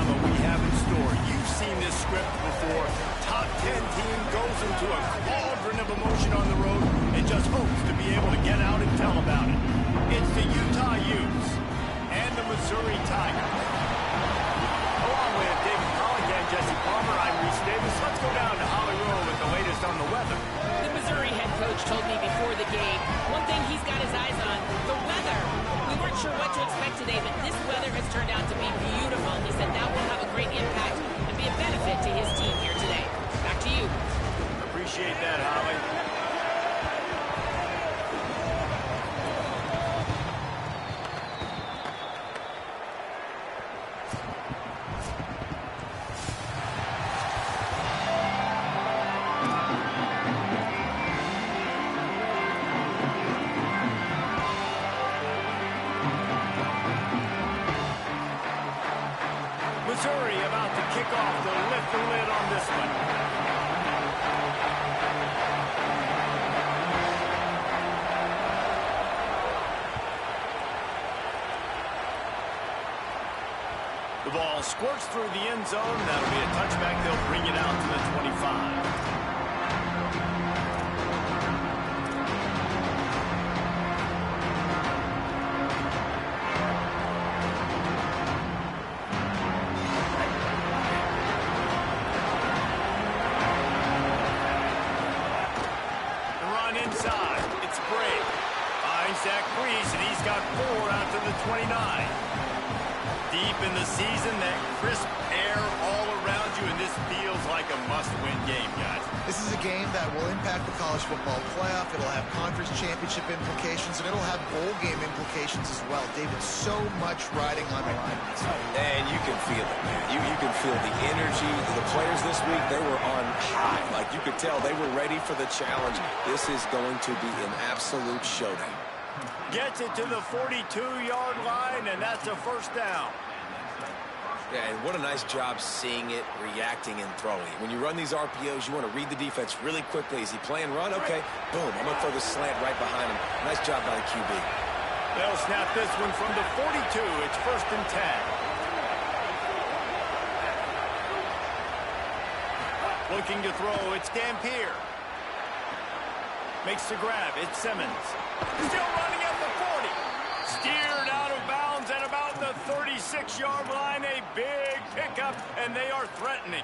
what we have in store. You've seen this script before. Top 10 team goes into a cauldron of emotion on the road and just hopes to be able to get out and tell about it. It's the Utah Utes and the Missouri Tigers. Along with David Colligan and Jesse Palmer, I'm Reese Davis. Let's go down to Hollywood with the latest on the weather. The Missouri head coach told me before the game, one thing he's got his eyes on, the weather. We weren't sure what to expect today, but this weather has turned out to be beautiful. He said that will have a great impact and be a benefit to his team here today. Back to you. Appreciate that, Holly. Missouri about to kick off to lift the lid on this one. The ball squirts through the end zone. That'll be a touchback. They'll bring it out to the 25. Inside, it's Bray. Finds Zach Breeze, and he's got 4 out to the 29. Deep in the season, that crisp air all around you, and this feels like a must-win game, guys. This is a game that will impact the college football playoff. It'll have conference championship implications, and it'll have bowl game implications as well. David, so much riding on the line. And you can feel it, man. You can feel the energy. The players this week, they were on high. Like, you could tell they were ready for the challenge. This is going to be an absolute showdown. Gets it to the 42-yard line, and that's a first down. Yeah, and what a nice job seeing it, reacting, and throwing it. When you run these RPOs, you want to read the defense really quickly. Is he playing run? Okay, boom. I'm going to throw the slant right behind him. Nice job by the QB. They'll snap this one from the 42. It's 1st and 10. Looking to throw, it's Dampier. Makes the grab, it's Simmons. Still running at the 40. Steered out of bounds at about the 36-yard line. A big pickup, and they are threatening.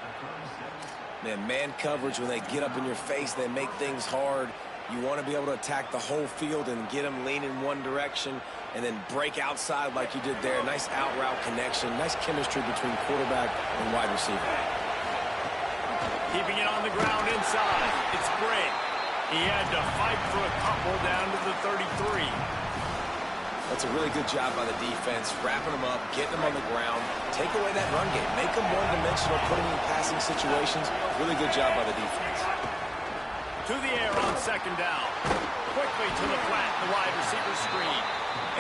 Man coverage, when they get up in your face, they make things hard. You want to be able to attack the whole field and get them lean in one direction and then break outside like you did there. Nice out-route connection. Nice chemistry between quarterback and wide receiver. Keeping it on the ground inside. It's Bray. He had to fight for a couple down to the 33. That's a really good job by the defense, wrapping them up, getting them on the ground, take away that run game, make them one-dimensional, put them in passing situations. Really good job by the defense. To the air on 2nd down. Quickly to the flat, the wide receiver screen.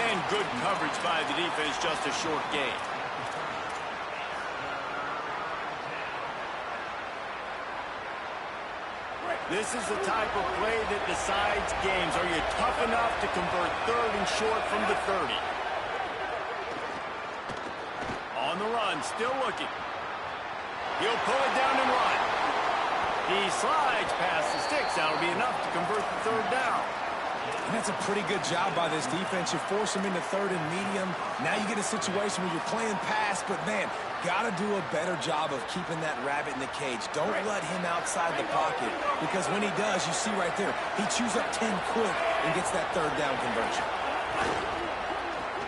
And good coverage by the defense, just a short gain. This is the type of play that decides games. Are you tough enough to convert 3rd and short from the 30? On the run, still looking. He'll pull it down and run. He slides past the sticks. That'll be enough to convert the 3rd down. And that's a pretty good job by this defense. You force them into 3rd and medium. Now you get a situation where you're playing pass, but man, got to do a better job of keeping that rabbit in the cage. Don't let him outside the pocket, because when he does, you see right there, he chews up 10 quick and gets that 3rd down conversion.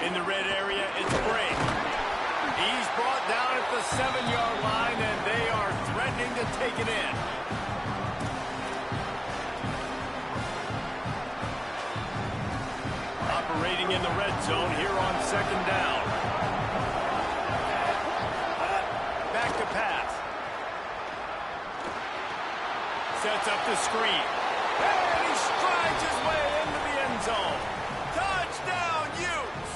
In the red area, it's Bray. He's brought down at the 7-yard line, and they are threatening to take it in. Operating in the red zone here on 2nd down. Back to pass. Sets up the screen. And he strides his way into the end zone. Touchdown, Utes!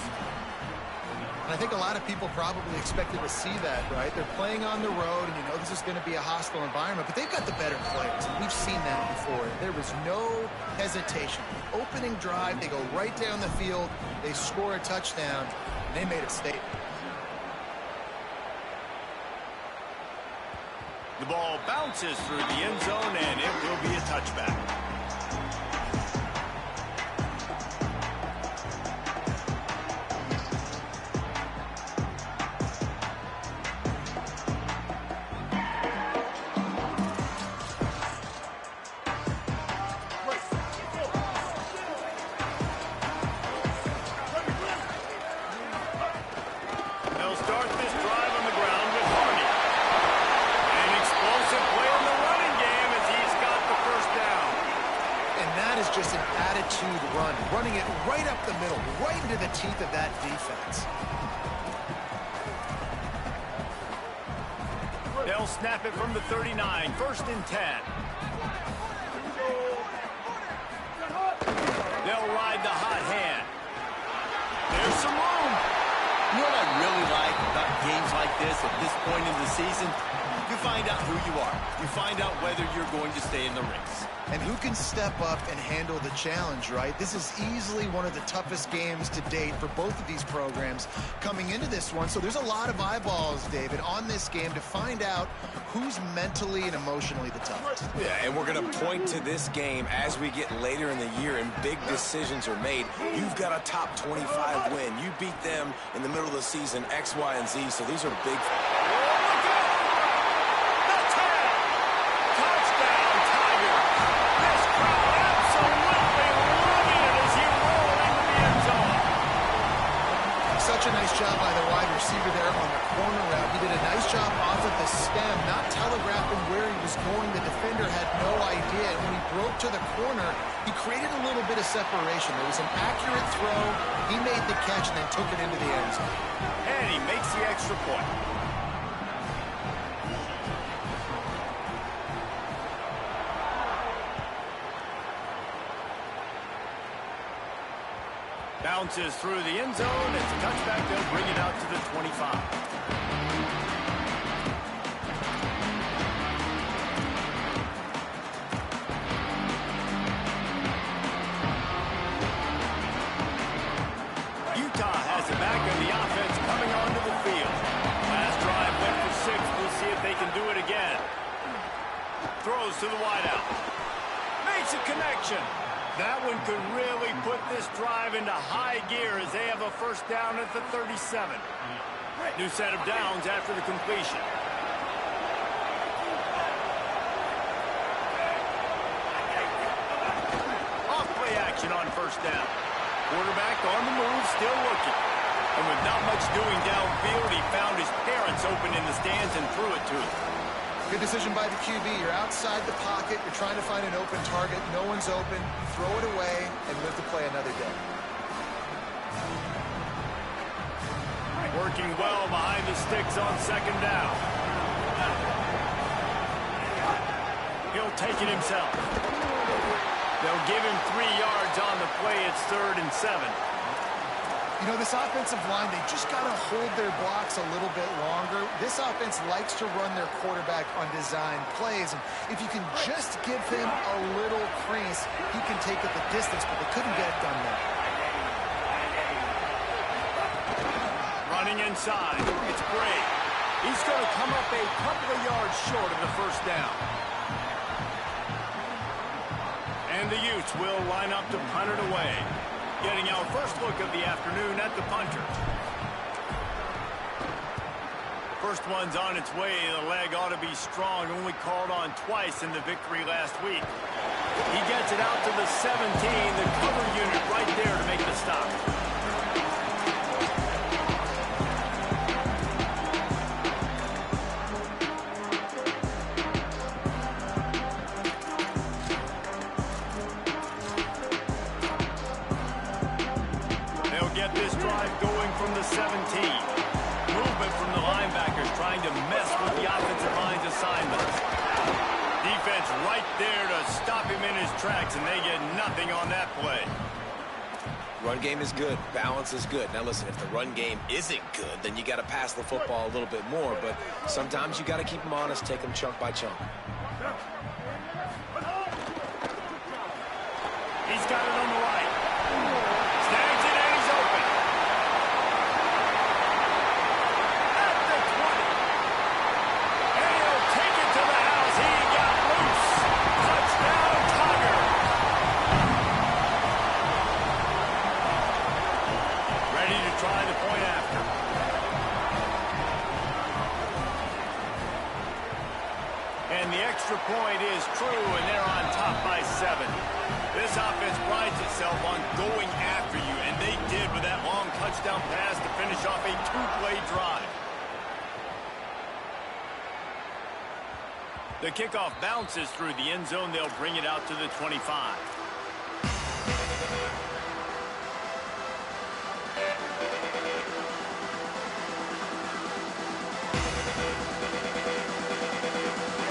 And I think a lot of people probably expected to see that, right? They're playing on the road, and you know this is going to be a hostile environment, but they've got the better players. We've seen that before. There was no hesitation. Opening drive, they go right down the field, they score a touchdown, and they made a statement. ball bounces through the end zone, and it will be a touchback. Just an attitude run, running it right up the middle, right into the teeth of that defense. They'll snap it from the 39, 1st and 10. They'll ride the hot hand. There's some room. You know what I really like about games like this at this point in the season? You find out who you are. You find out whether you're going to stay in the race. And who can step up and handle the challenge, right? This is easily one of the toughest games to date for both of these programs coming into this one. So there's a lot of eyeballs, David, on this game to find out who's mentally and emotionally the toughest. Yeah, and we're going to point to this game as we get later in the year and big decisions are made. You've got a top 25 win. You beat them in the middle of the season, X, Y, and Z. So these are big. Such a nice job by the wide receiver there on the corner route. He did a nice job off of the stem, not telegraphing where he was going. The defender had no idea. And when he broke to the corner, he created a little bit of separation. There was an accurate throw. He made the catch and then took it into the end zone. And he makes the extra point. Bounces through the end zone. It's a touchback. They'll bring it out to the 25. Utah has it back on the offense coming onto the field. Last drive went for 6. We'll see if they can do it again. Throws to the wideout. Makes a connection. That one could really put this drive into high gear as they have a first down at the 37. New set of downs after the completion. Off play action on first down. Quarterback on the move, still looking. And with not much doing downfield, he found his parents open in the stands and threw it to him. Good decision by the QB. You're outside the pocket. You're trying to find an open target. No one's open. Throw it away and live to play another day. Working well behind the sticks on second down. He'll take it himself. They'll give him 3 yards on the play. It's 3rd and 7. You know, this offensive line, they just got to hold their blocks a little bit longer. This offense likes to run their quarterback on design plays. And if you can just give him a little crease, he can take it the distance, but they couldn't get it done there. Running inside. It's Bray. He's going to come up a couple of yards short of the first down. And the Utes will line up to punt it away. Getting our first look of the afternoon at the punter. First one's on its way. The leg ought to be strong. Only called on twice in the victory last week. He gets it out to the 17. The cover unit right there to make the stop. Get this drive going from the 17. Movement from the linebackers trying to mess with the offensive line's assignments. Defense right there to stop him in his tracks, and they get nothing on that play. Run game is good. Balance is good. Now, listen, if the run game isn't good, then you got to pass the football a little bit more. But sometimes you got to keep them honest, take them chunk by chunk. He's got it on the right. Snags it, and he's open. At the 20. And he'll take it to the going after you, and they did with that long touchdown pass to finish off a two-play drive. The kickoff bounces through the end zone. They'll bring it out to the 25.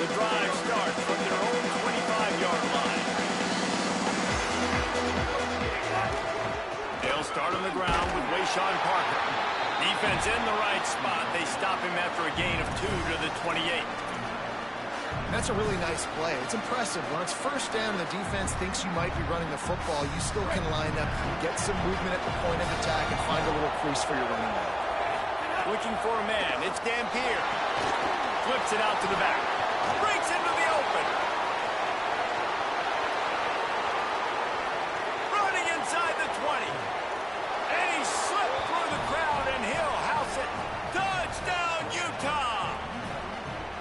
The drive starts from their own 25-yard line. They'll start on the ground with Wayshawn Parker. Defense in the right spot. They stop him after a gain of 2 to the 28. That's a really nice play. It's impressive. When it's first down and the defense thinks you might be running the football, you still can line up, get some movement at the point of attack, and find a little crease for your running back. Looking for a man. It's Dampier. Flips it out to the back. Breaks into the open. Running inside the 20. And he slipped through the crowd, and he'll house it. Touchdown, Utah!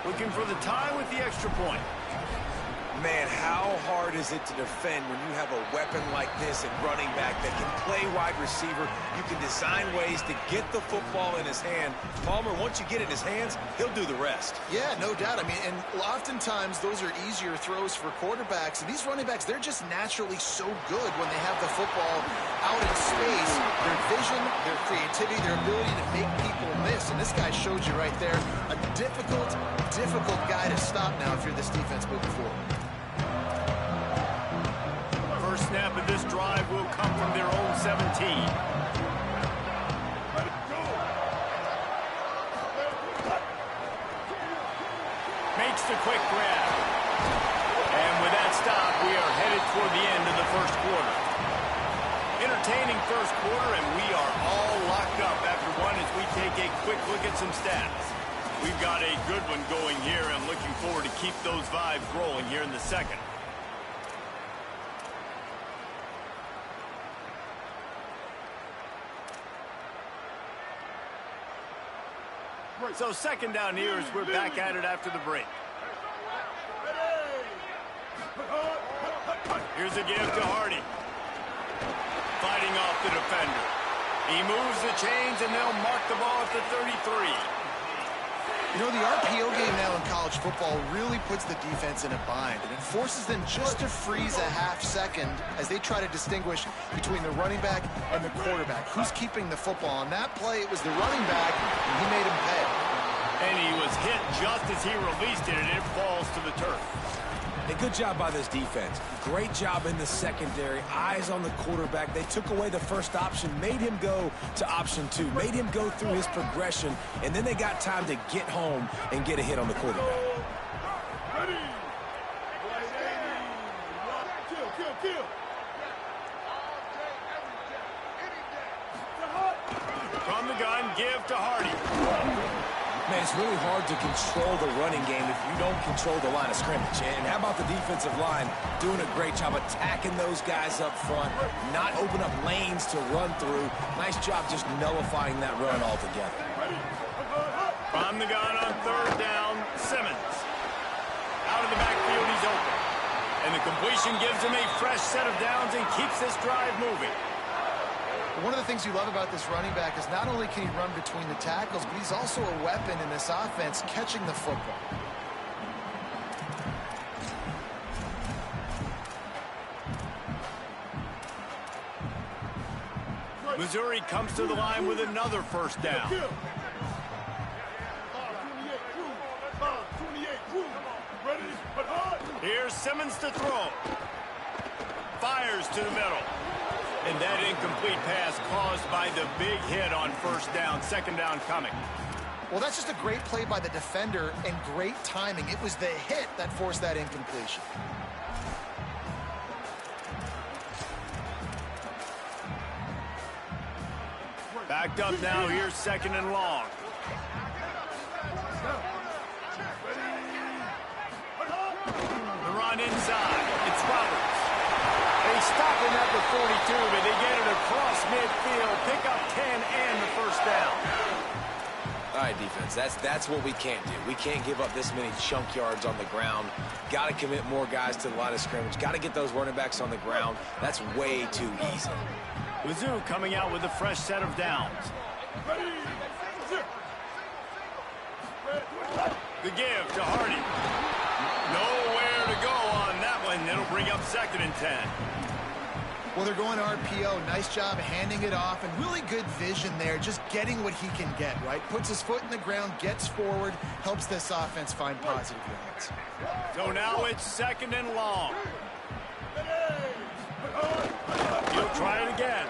Looking for the tie with the extra point. Man, how hard is it to defend when you have a weapon like this at running back that can play wide receiver? You can design ways to get the football in his hand. Palmer, once you get it in his hands, he'll do the rest. Yeah, no doubt. I mean, and oftentimes those are easier throws for quarterbacks. And these running backs, they're just naturally so good when they have the football out in space. Their vision, their creativity, their ability to make people miss. And this guy showed you right there, a difficult guy to stop now if you're this defense moving forward. First snap of this drive will come from their own 17. Makes the quick grab. And with that stop, we are headed toward the end of the first quarter. Entertaining first quarter, and we are all locked up after one as we take a quick look at some stats. We've got a good one going here. I'm looking forward to keep those vibes rolling here in the second. So second down here as we're back at it after the break. Here's a give to Hardy. Fighting off the defender. He moves the chains, and they'll mark the ball at the 33. You know, the RPO game now in college football really puts the defense in a bind, and it forces them just to freeze a half second as they try to distinguish between the running back and the quarterback. Who's keeping the football? On that play, it was the running back, and he made him pay. And he was hit just as he released it, and it falls to the turf. A good job by this defense. Great job in the secondary. Eyes on the quarterback. They took away the first option, made him go to option 2, made him go through his progression, and then they got time to get home and get a hit on the quarterback. From the gun, give to Hardy. Man, it's really hard to control the running game if you don't control the line of scrimmage. And how about the defensive line doing a great job attacking those guys up front, not open up lanes to run through. Nice job just nullifying that run altogether. From the gun on third down, Simmons. Out of the backfield, he's open. And the completion gives him a fresh set of downs and keeps this drive moving. One of the things you love about this running back is not only can he run between the tackles, but he's also a weapon in this offense catching the football. Missouri comes to the line with another first down. Here's Simmons to throw. Fires to the middle. And that incomplete pass caused by the big hit on first down. Second down coming. Well, that's just a great play by the defender and great timing. It was the hit that forced that incompletion. Backed up now. Here's second and long. The run inside. It's Roberts. They stop him at the 42, but they get it across midfield. Pick up 10 and the first down. All right, defense, that's what we can't do. We can't give up this many chunk yards on the ground. Got to commit more guys to the line of scrimmage. Got to get those running backs on the ground. That's way too easy. Mizzou coming out with a fresh set of downs. The give to Hardy. Nowhere to go on that one. It'll bring up 2nd and 10. Well, they're going RPO. Nice job handing it off, and really good vision there, just getting what he can get, right? Puts his foot in the ground, gets forward, helps this offense find positive yards. So now it's 2nd and long. He'll try it again.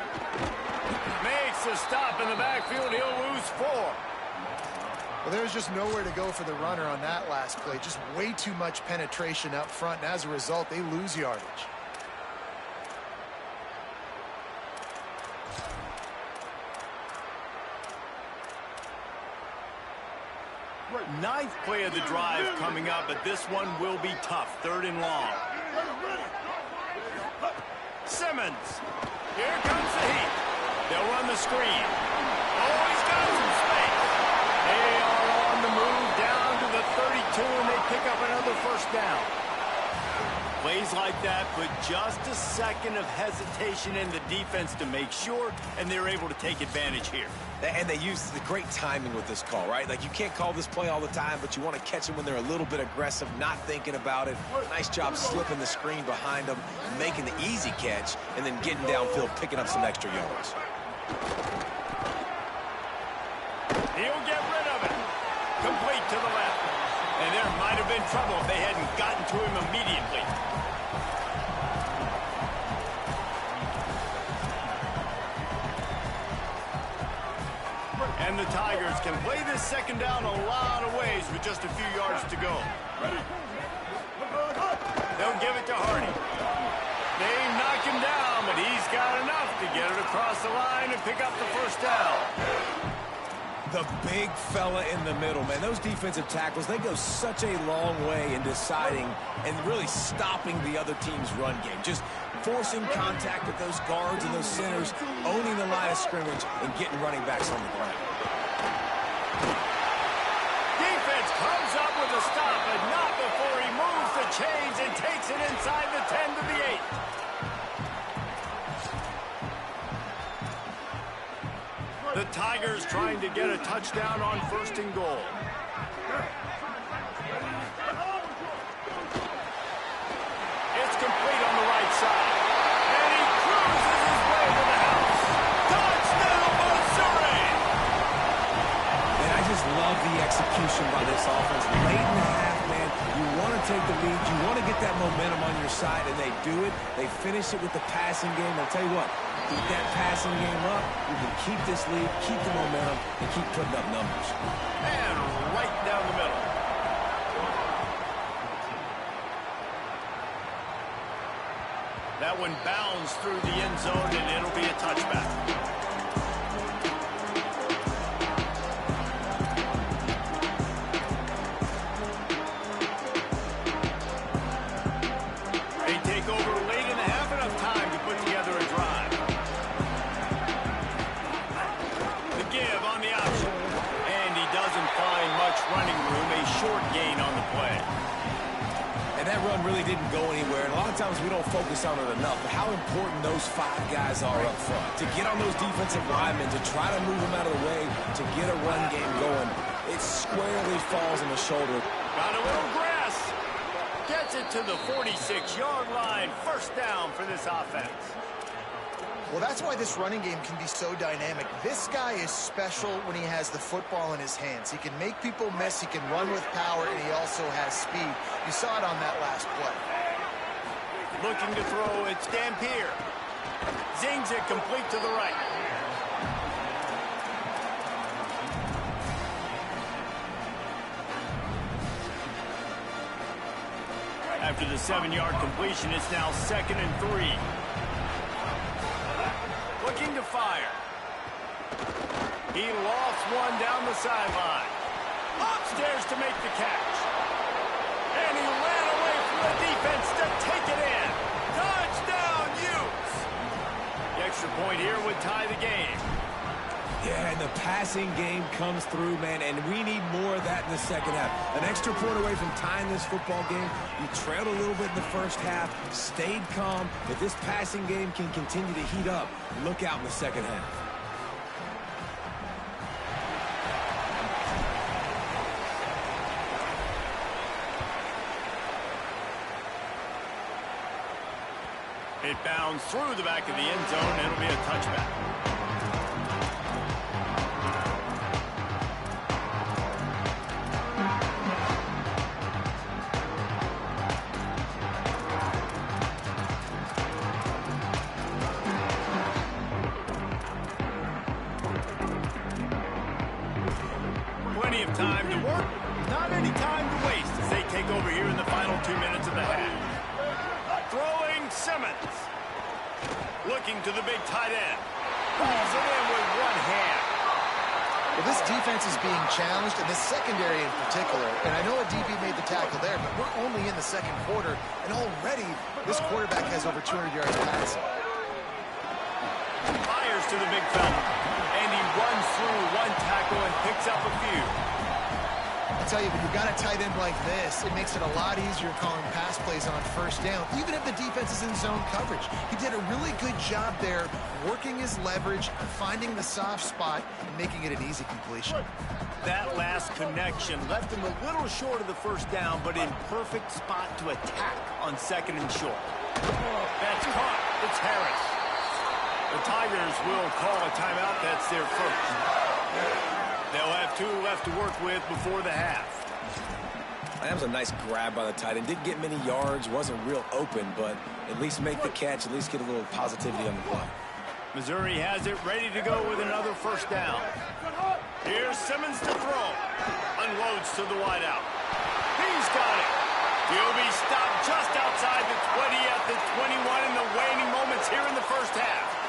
Makes a stop in the backfield. He'll lose 4. Well, there's just nowhere to go for the runner on that last play. Just way too much penetration up front, and as a result, they lose yardage. 9th play of the drive coming up, but this one will be tough. 3rd and long. Simmons. Here comes the heat. They'll run the screen. Oh, he's got some space. They are on the move down to the 32, and they pick up another 1st down. Plays like that put just a second of hesitation in the defense to make sure, and they're able to take advantage here. And they use the great timing with this call, right? Like, you can't call this play all the time, but you want to catch them when they're a little bit aggressive, not thinking about it. Nice job slipping the screen behind them, making the easy catch, and then getting downfield, picking up some extra yards. He'll get rid of it. Complete to the left. And there might have been trouble if they hadn't gotten to him immediately. And the Tigers can play this 2nd down a lot of ways with just a few yards to go. They'll give it to Hardy. They knock him down, but he's got enough to get it across the line and pick up the 1st down. The big fella in the middle, man. Those defensive tackles, they go such a long way in deciding and really stopping the other team's run game. Just forcing contact with those guards and those centers, owning the line of scrimmage, and getting running backs on the ground. Defense comes up with a stop, but not before he moves the chains and takes it inside the 10 to the 8. The Tigers trying to get a touchdown on 1st and goal. It's complete on the right side. And he cruises his way to the house. Touchdown, Missouri! And I just love the execution by this offense. Late in the half, man, you want to take the lead. You want to get that momentum on your side, and they do it. They finish it with the passing game. I'll tell you what. Keep that passing game up. You can keep this lead, keep the momentum, and keep putting up numbers. And right down the middle. That one bounds through the end zone, and it'll be a touchback. They take over late in the half, enough time to put together a drive. The give on the option. And he doesn't find much running room, a short gain on the play. And that run really didn't go anywhere. And a lot of times we don't focus on it enough, but how important those 5 guys are up front. To get on those defensive linemen, to try to move them out of the way, to get a run game going, it squarely falls on the shoulder. Got a little grass. Gets it to the 46-yard line. 1st down for this offense. Well, that's why this running game can be so dynamic. This guy is special when he has the football in his hands. He can make people miss, he can run with power, and he also has speed. You saw it on that last play. Looking to throw, it's Dampier. Zings it complete to the right. After the 7-yard completion, it's now 2nd and 3. Looking to fire. He lofts one down the sideline. Upstairs to make the catch. And he ran away from the defense to take it in. Touchdown, Utes. The extra point here would tie the game. Yeah, and the passing game comes through, man, and we need more of that in the second half. An extra point away from tying this football game. You trailed a little bit in the first half, stayed calm. If this passing game can continue to heat up, look out in the second half. It bounds through the back of the end zone, and it'll be a touchback. Plenty of time to work, not any time to waste as they take over here in the final 2 minutes of the half. Throwing Simmons. Looking to the big tight end. Pulls it in with one hand. Well, this defense is being challenged, and this secondary in particular. And I know a DB made the tackle there, but we're only in the second quarter, and already this quarterback has over 200 yards passing. Fires to the big fella, and he runs through one tackle and picks up a few. I'll tell you, when you've got a tight end like this, it makes it a lot easier calling pass plays on first down, even if the defense is in zone coverage. He did a really good job there, working his leverage, finding the soft spot, and making it an easy completion. That last connection left him a little short of the first down, but in perfect spot to attack on second and short. That's caught. It's Harris. The Tigers will call a timeout. That's their first. They'll have 2 left to work with before the half. That was a nice grab by the tight end. Didn't get many yards, wasn't real open, but at least make the catch, at least get a little positivity on the play. Missouri has it ready to go with another first down. Here's Simmons to throw. Unloads to the wideout. He's got it. He'll be stopped just outside the 20 at the 21 in the waning moments here in the first half.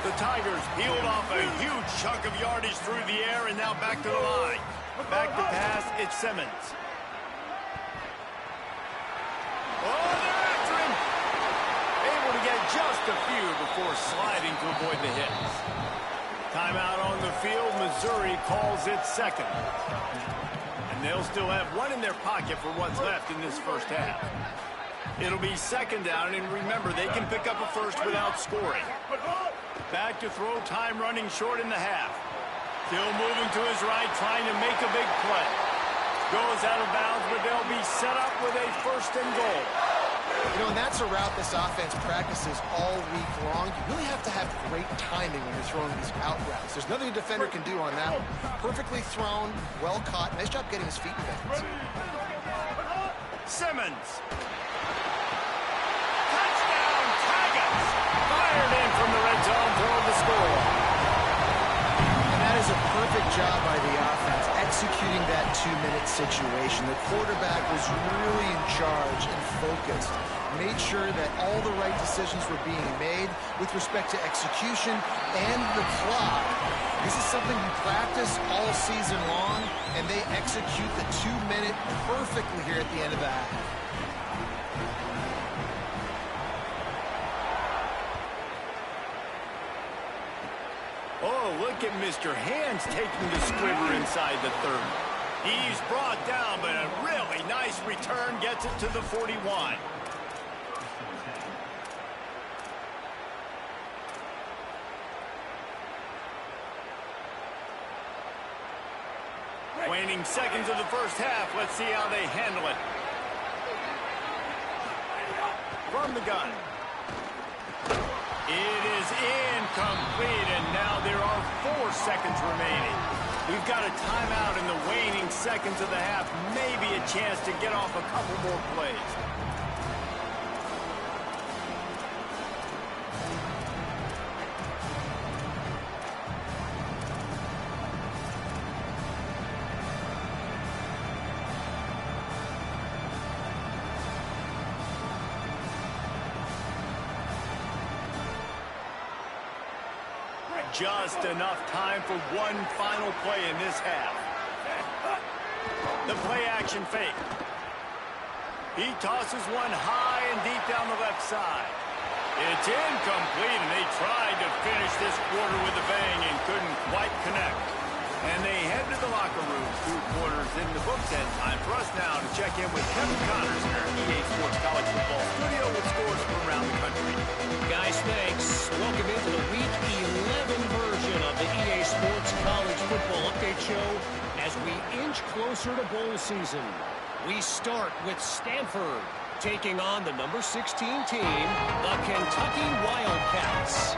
The Tigers peeled off a huge chunk of yardage through the air and now back to the line. Back to pass, it's Simmons. Oh, they're after him. Able to get just a few before sliding to avoid the hits. Timeout on the field. Missouri calls it second. And they'll still have one in their pocket for what's left in this first half. It'll be second down, and remember, they can pick up a first without scoring. Back to throw, time running short in the half. Still moving to his right, trying to make a big play. Goes out of bounds, but they'll be set up with a first and goal. You know, and that's a route this offense practices all week long. You really have to have great timing when you're throwing these out routes. There's nothing a defender can do on that one. Perfectly thrown, well caught. Nice job getting his feet in bounds. Simmons. Touchdown, Tigers. Fired in from the red zone toward the score. And that is a perfect job by the offense, executing that 2-minute situation. The quarterback was really in charge and focused. Made sure that all the right decisions were being made with respect to execution and the clock. This is something you practice all season long, and they execute the 2-minute perfectly here at the end of the half. Oh, look at Mr. Hands taking the squibber inside the 30. He's brought down, but a really nice return gets it to the 41. Waning seconds of the first half. Let's see how they handle it. From the gun. It is incomplete, and now there are 4 seconds remaining. We've got a timeout in the waning seconds of the half. Maybe a chance to get off a couple more plays. Just enough time for one final play in this half. The play action fake. He tosses one high and deep down the left side. It's incomplete, and they tried to finish this quarter with a bang and couldn't quite connect. And they head to the locker room. 2 quarters in the books, and time for us now to check in with Kevin Connors in our EA Sports College Football Studio with scores from around the country. Guys, thanks. Welcome into the Week 11 version of the EA Sports College Football Update Show as we inch closer to bowl season. We start with Stanford taking on the number 16 team, the Kentucky Wildcats.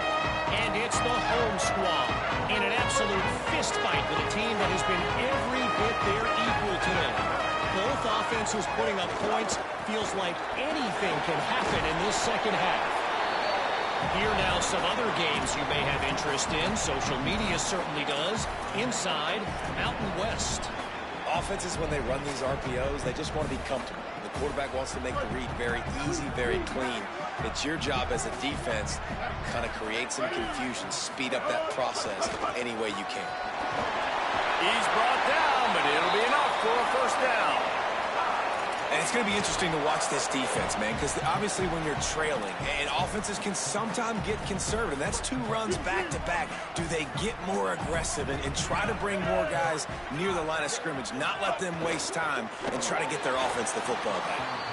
And it's the home squad in an absolute fist fight with a team that has been every bit their equal today. Both offenses putting up points. Feels like anything can happen in this second half. Here now some other games you may have interest in. Social media certainly does. Inside Mountain West. Offenses, when they run these RPOs, they just want to be comfortable. The quarterback wants to make the read very easy, very clean. It's your job as a defense kind of create some confusion, speed up that process any way you can. He's brought down, but it'll be enough for a first down. And it's going to be interesting to watch this defense, man, because obviously when you're trailing, and offenses can sometimes get conservative. That's 2 runs back-to-back. Do they get more aggressive and try to bring more guys near the line of scrimmage, not let them waste time, and try to get their offense the football back?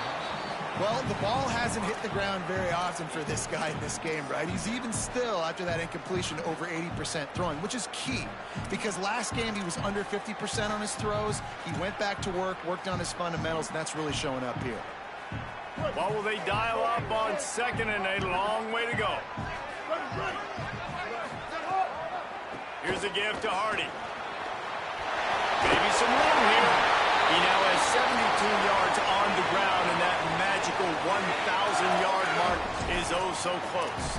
Well, the ball hasn't hit the ground very often for this guy in this game, right? He's even still, after that incompletion, over 80% throwing, which is key. Because last game, he was under 50% on his throws. He went back to work, worked on his fundamentals, and that's really showing up here. What will they dial up on 2nd and a long way to go? Here's a give to Hardy. Maybe some room here. He now has 72 yards on the ground, and that magical 1,000-yard mark is oh so close.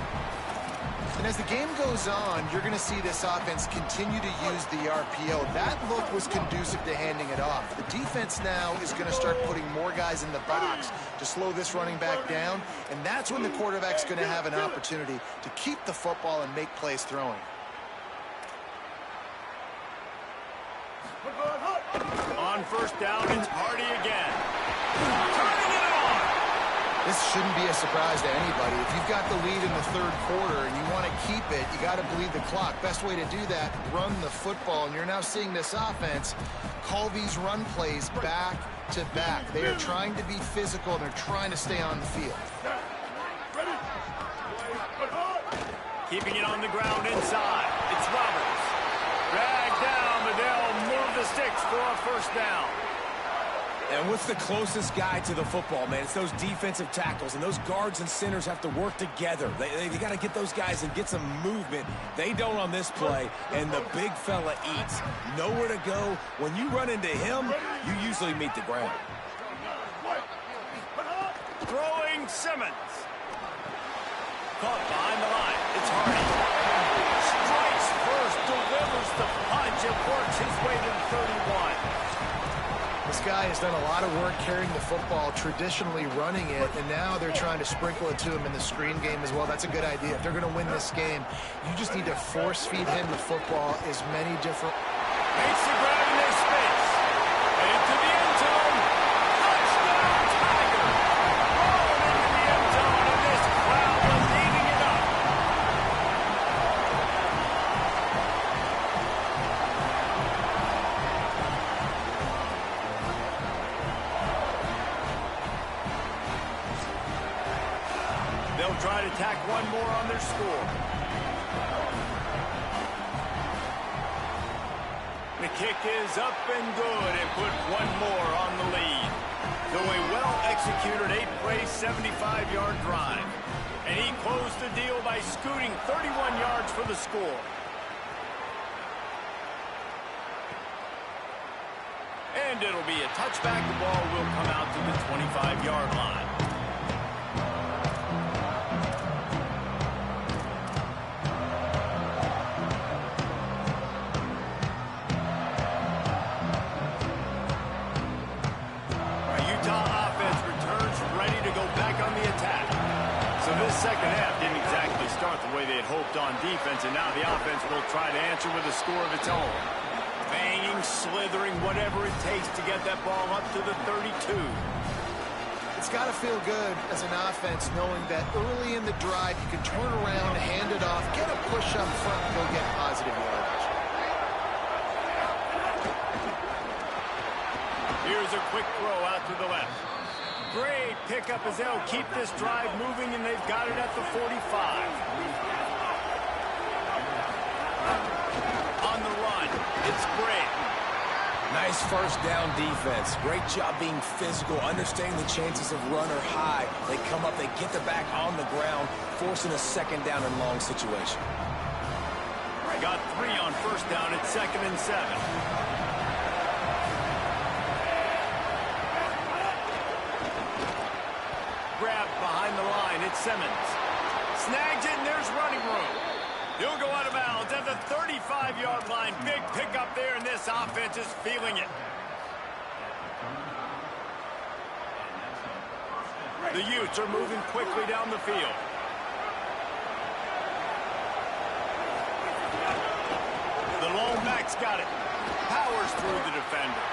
And as the game goes on, you're going to see this offense continue to use the RPO. That look was conducive to handing it off. The defense now is going to start putting more guys in the box to slow this running back down, and that's when the quarterback's going to have an opportunity to keep the football and make plays throwing. On first down, it's Hardy again. Turning it on. This shouldn't be a surprise to anybody. If you've got the lead in the 3rd quarter and you want to keep it, you got to bleed the clock. Best way to do that, run the football. And you're now seeing this offense call these run plays back to back. They are trying to be physical, and they're trying to stay on the field. Keeping it on the ground inside. It's Roberts. Dragged down, but they'll move the sticks for a first down. And what's the closest guy to the football, man? It's those defensive tackles, and those guards and centers have to work together. They got to get those guys and get some movement. They don't on this play, and the big fella eats. Nowhere to go. When you run into him, you usually meet the ground. Throwing Simmons. Caught behind the line. It's Hardy. Strikes first, delivers the punch, and works his way to the 31. This guy has done a lot of work carrying the football, traditionally running it, and now they're trying to sprinkle it to him in the screen game as well. That's a good idea. If they're going to win this game, you just need to force feed him the football as many different... Makes the grab in their space. Into the end zone. Touchdown, Tiger. Rolling into the end zone, and this crowd was eating it up. They'll try to tack one more on their score. The kick is up and good and put one more on the lead. Though a well-executed 8-play, 75-yard drive. And he closed the deal by scooting 31 yards for the score. And it'll be a touchback. The ball will come out to the 25-yard line. Second half didn't exactly start the way they had hoped on defense, and now the offense will try to answer with a score of its own. Banging, slithering, whatever it takes to get that ball up to the 32. It's got to feel good as an offense knowing that early in the drive you can turn around, hand it off, get a push up front, and go get positive yardage. Here's a quick throw out to the left. Great pickup as they'll keep this drive moving, and they've got it at the 45. On the run, it's great. Nice first down defense. Great job being physical, understanding the chances of run are high. They come up, they get the back on the ground, forcing a second down and long situation. Got 3 on first down at 2nd and 7. Grabbed behind the line, it's Simmons. Snags it, and there's running room. He'll go out of bounds at the 35-yard line. Big pickup there, and this offense is feeling it. The Utes are moving quickly down the field. The lone back's got it. Powers through the defender.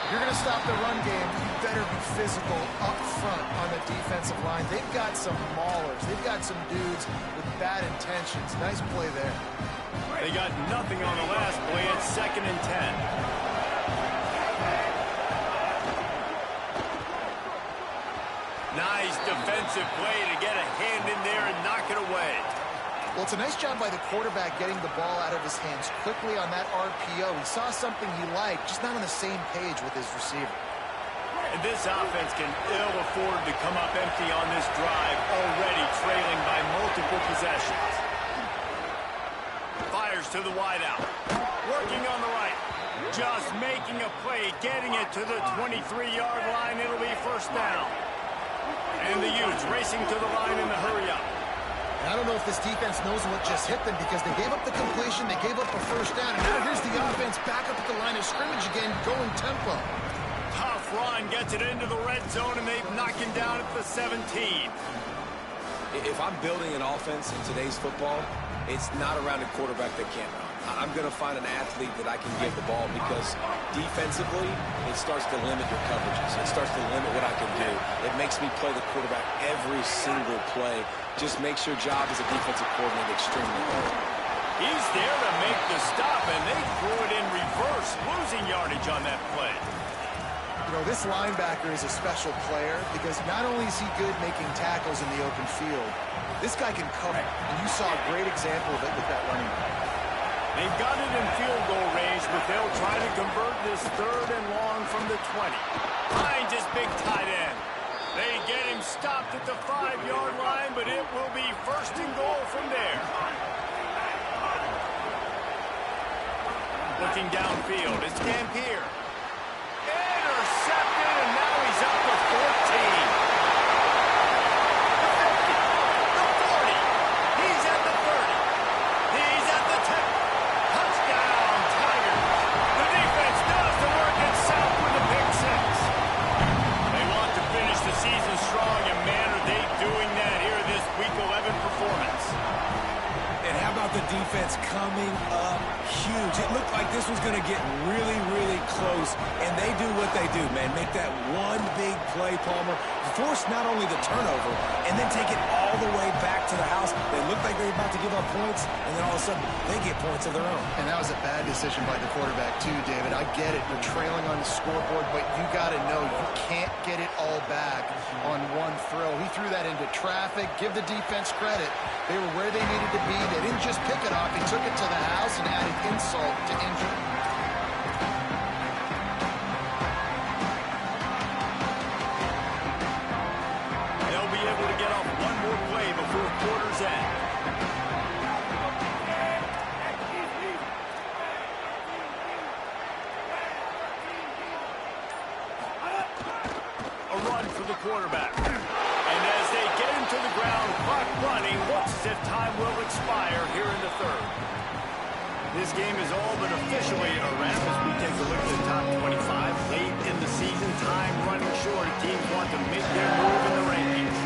If you're going to stop the run game, you better be physical up front on the defensive line. They've got some maulers. They've got some dudes with bad intentions. Nice play there. They got nothing on the last play. It's 2nd and 10. Nice defensive play to get a hand in there and knock it away. Well, it's a nice job by the quarterback getting the ball out of his hands quickly on that RPO. He saw something he liked, just not on the same page with his receiver. And this offense can ill afford to come up empty on this drive, already trailing by multiple possessions. Fires to the wideout. Working on the right. Just making a play, getting it to the 23-yard line. It'll be first down. And the Utes racing to the line in the hurry-up. I don't know if this defense knows what just hit them because they gave up the completion, they gave up a first down, and now here's the offense back up at the line of scrimmage again, going tempo. Tough run, gets it into the red zone, and they've knocked him down at the 17. If I'm building an offense in today's football, it's not around a quarterback that can't run. I'm going to find an athlete that I can give the ball because defensively, it starts to limit your coverages. It starts to limit what I can do. It makes me play the quarterback every single play. Just makes your job as a defensive coordinator extremely hard. He's there to make the stop, and they threw it in reverse, losing yardage on that play. You know, this linebacker is a special player because not only is he good making tackles in the open field, this guy can cover, and you saw a great example of it with that running back. They've got it in field goal range, but they'll try to convert this 3rd and long from the 20. Finds his big tight end. They get him stopped at the 5-yard line, but it will be 1st and goal from there. Looking downfield, it's Dampier. Intercepted, and now he's up to 14. The 40. He's at the 30. He's at the 10. Touchdown, Tigers. The defense does the work in South with a pick 6. They want to finish the season strong, and man, are they doing that here this Week 11 performance. And how about the defense coming up huge? It looked like this was going to get really, really close, and they do what they do, man. Make that one big play, Palmer. Force not only the turnover, and then take it all the way back to the house. They looked like they were about to give up points, and then all of a sudden, they get points of their own. And that was a bad decision by the quarterback, too, David. I get it. You're trailing on the scoreboard, but you got to know you can't get it all back on one throw. He threw that into traffic. Give the defense credit. They were where they needed to be. They didn't just pick it off. They took it to the house and added insult to injury. They'll be able to get off one more play before quarter's end. A run for the quarterback. And as they get him to the ground, clock running, looks as if time will expire here in the 3rd. This game is all but officially a wrap as we take a look at the top 25. Late in the season, time running short. Teams want to make their move in the rankings.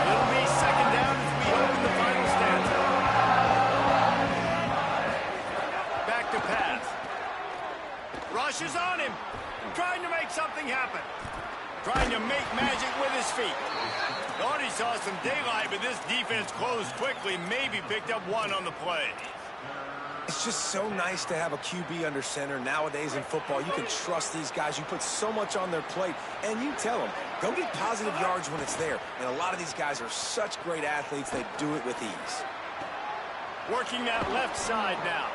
It'll be 2nd down as we open the final stanza. Back to pass. Rushes trying to make magic with his feet. Thought he saw some daylight, but this defense closed quickly, maybe picked up one on the play. It's just so nice to have a QB under center. Nowadays in football, you can trust these guys. You put so much on their plate, and you tell them, go get positive yards when it's there. And a lot of these guys are such great athletes, they do it with ease. Working that left side now.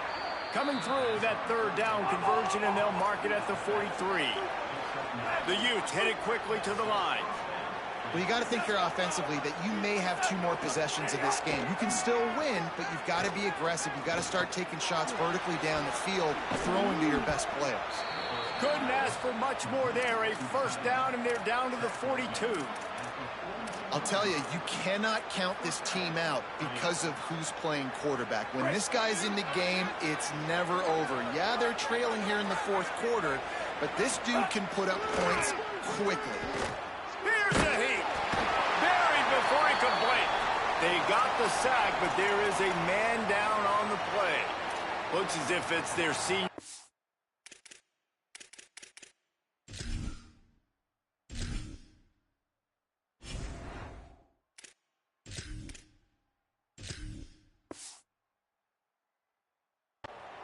Coming through that third down conversion, and they'll mark it at the 43. The Utes headed quickly to the line. Well, you got to think here offensively that you may have 2 more possessions in this game. You can still win, but you've got to be aggressive. You've got to start taking shots vertically down the field, throwing to your best players. Couldn't ask for much more there. A first down, and they're down to the 42. I'll tell you, you cannot count this team out because of who's playing quarterback. When this guy's in the game, it's never over. Yeah, they're trailing here in the 4th quarter, but this dude can put up points quickly. Here's the heat. Buried before he could blink. They got the sack, but there is a man down on the play. Looks as if it's their senior.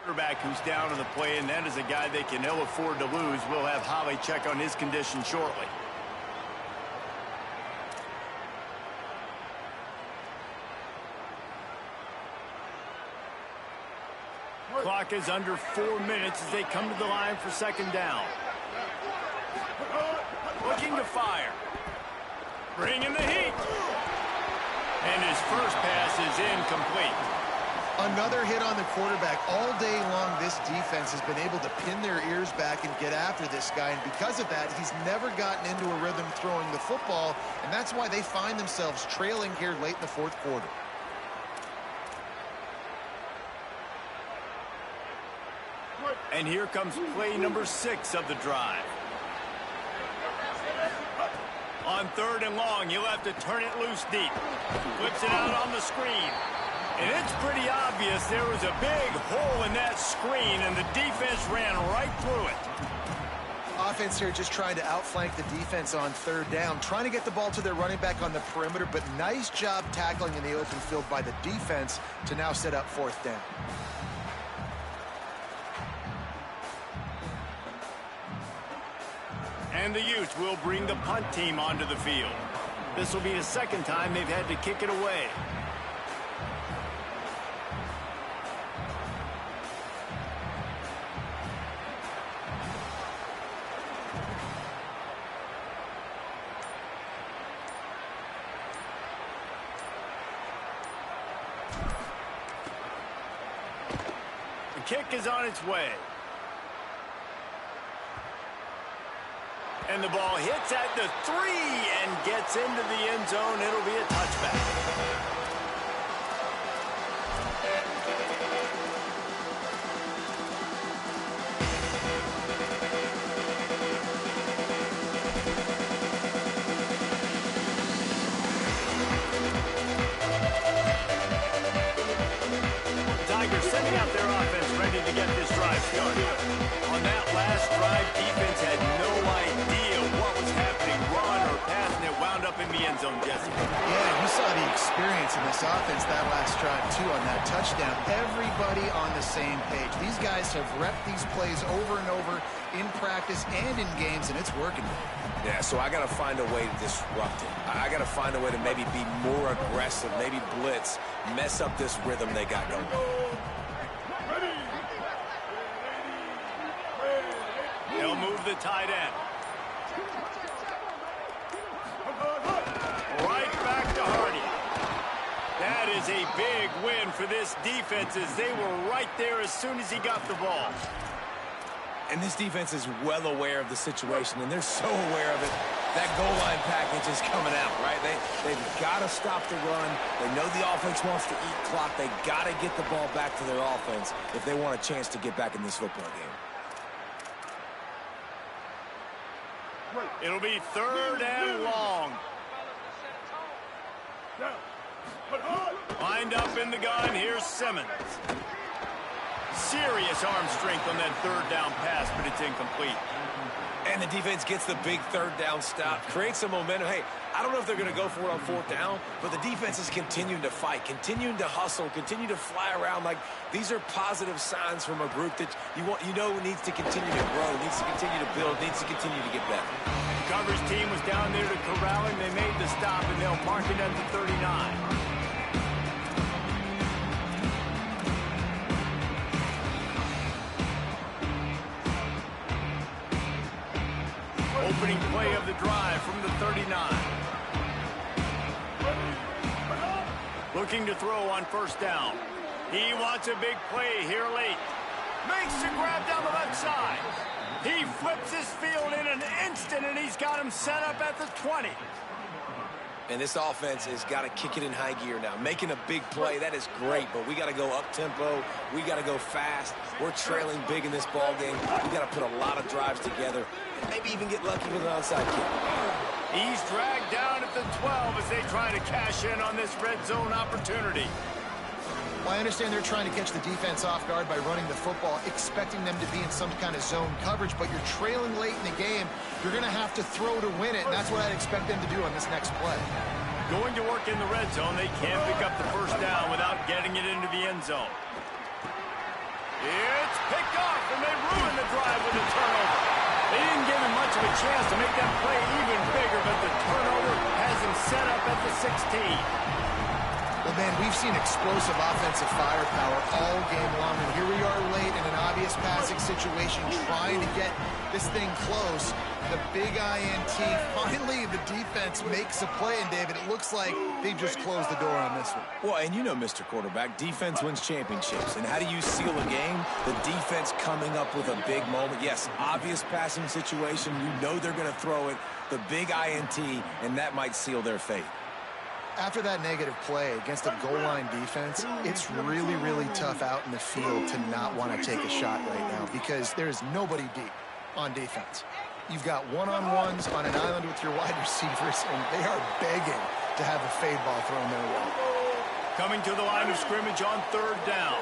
Quarterback who's down on the play, and that is a guy they can ill afford to lose. We'll have Holly check on his condition shortly. Clock is under 4 minutes as they come to the line for second down. Looking to fire. Bringing the heat. And his first pass is incomplete. Another hit on the quarterback. All day long, this defense has been able to pin their ears back and get after this guy, and because of that, he's never gotten into a rhythm throwing the football, and that's why they find themselves trailing here late in the 4th quarter. And here comes play number 6 of the drive. On 3rd and long, he'll have to turn it loose deep. Flips it out on the screen. And it's pretty obvious there was a big hole in that screen, and the defense ran right through it. Offense here just trying to outflank the defense on 3rd down, trying to get the ball to their running back on the perimeter, but nice job tackling in the open field by the defense to now set up 4th down. And the Utes will bring the punt team onto the field. This will be the 2nd time they've had to kick it away. The kick is on its way. And the ball hits at the 3 and gets into the end zone. It'll be a touchback. Tigers sending out their offense, ready to get this drive started. On that last drive, defense had no idea what was happening, run or pass, and it wound up in the end zone, Jesse. Yeah, you saw the experience in this offense that last drive, too, on that touchdown. Everybody on the same page. These guys have repped these plays over and over in practice and in games, and it's working. Yeah, so I got to find a way to disrupt it. I got to find a way to maybe be more aggressive, maybe blitz, mess up this rhythm they got going. They'll move the tight end. Right back to Hardy. That is a big win for this defense as they were right there as soon as he got the ball. And this defense is well aware of the situation, and they're so aware of it. That goal line package is coming out, right? They've got to stop the run. They know the offense wants to eat clock. They got to get the ball back to their offense if they want a chance to get back in this football game. It'll be 3rd and long. Lined up in the gun, here's Simmons. Serious arm strength on that 3rd down pass, but it's incomplete. And the defense gets the big third down stop, creates some momentum. Hey, I don't know if they're going to go for it on fourth down, but the defense is continuing to fight, continuing to hustle, continue to fly around. Like, these are positive signs from a group that you know needs to continue to grow, needs to continue to build, needs to continue to get better. The coverage team was down there to corral him. They made the stop, and they'll mark it at the 39. Opening play of the drive from the 39. Looking to throw on first down. He wants a big play here late. Makes the grab down the left side. He flips his field in an instant, and he's got him set up at the 20. And this offense has got to kick it in high gear now. Making a big play, that is great, but we got to go up-tempo. We got to go fast. We're trailing big in this ball game. We got to put a lot of drives together and maybe even get lucky with an onside kick. He's dragged down at the 12 as they try to cash in on this red zone opportunity. Well, I understand they're trying to catch the defense off guard by running the football, expecting them to be in some kind of zone coverage, but you're trailing late in the game. You're going to have to throw to win it, and that's what I'd expect them to do on this next play. Going to work in the red zone, they can't pick up the first down without getting it into the end zone. It's picked off, and they ruin the drive with a turnover. They didn't give him much of a chance to make that play even bigger, but the turnover has him set up at the 16. Well, man, we've seen explosive offensive firepower all game long, and here we are late in an obvious passing situation trying to get this thing close. The big INT, finally the defense makes a play, and David, it looks like they just closed the door on this one. Well, and you know, Mr. Quarterback, defense wins championships. And how do you seal a game? The defense coming up with a big moment. Yes, obvious passing situation. You know they're going to throw it. The big INT, and that might seal their fate. After that negative play against a goal line defense, it's really, really tough out in the field to not want to take a shot right now because there's nobody deep on defense. You've got one-on-ones on an island with your wide receivers, and they are begging to have a fade ball thrown their way. Coming to the line of scrimmage on third down.